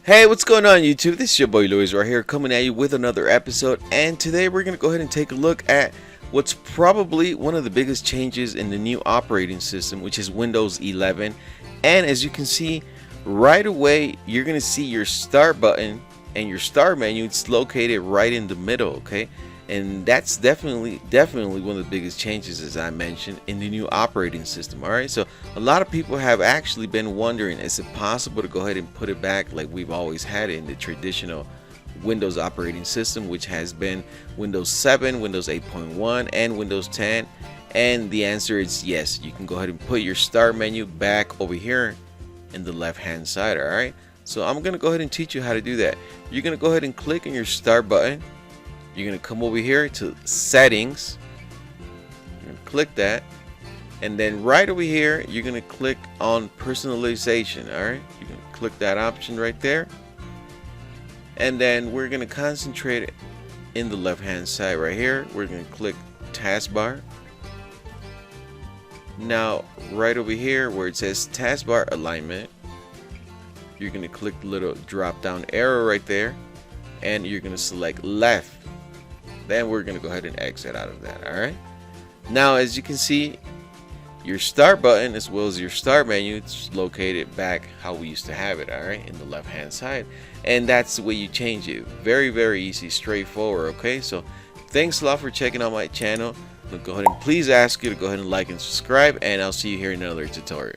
Hey, what's going on YouTube? This is your boy Luis right here coming at you with another episode, and today we're going to go ahead and take a look at what's probably one of the biggest changes in the new operating system, which is Windows 11. And as you can see right away, you're going to see your start button and your start menu. It's located right in the middle, okay? And that's definitely one of the biggest changes, as I mentioned, in the new operating system. All right, so a lot of people have actually been wondering, is it possible to go ahead and put it back like we've always had it in the traditional Windows operating system, which has been Windows 7, Windows 8.1, and Windows 10? And the answer is yes. You can go ahead and put your start menu back over here in the left hand side. All right, so I'm gonna go ahead and teach you how to do that. You're gonna go ahead and click on your start button. You're going to come over here to settings. You're going to click that. And then right over here, you're going to click on personalization. All right. You're going to click that option right there. And then we're going to concentrate in the left hand side right here. We're going to click taskbar. Now, right over here where it says taskbar alignment, you're going to click the little drop down arrow right there. And you're going to select left. Then we're going to go ahead and exit out of that. All right. Now, as you can see, your start button as well as your start menu, it's located back how we used to have it. All right, in the left hand side, and that's the way you change it. Very easy, straightforward. Okay, so thanks a lot for checking out my channel. Go ahead and please ask you to go ahead and like and subscribe, and I'll see you here in another tutorial.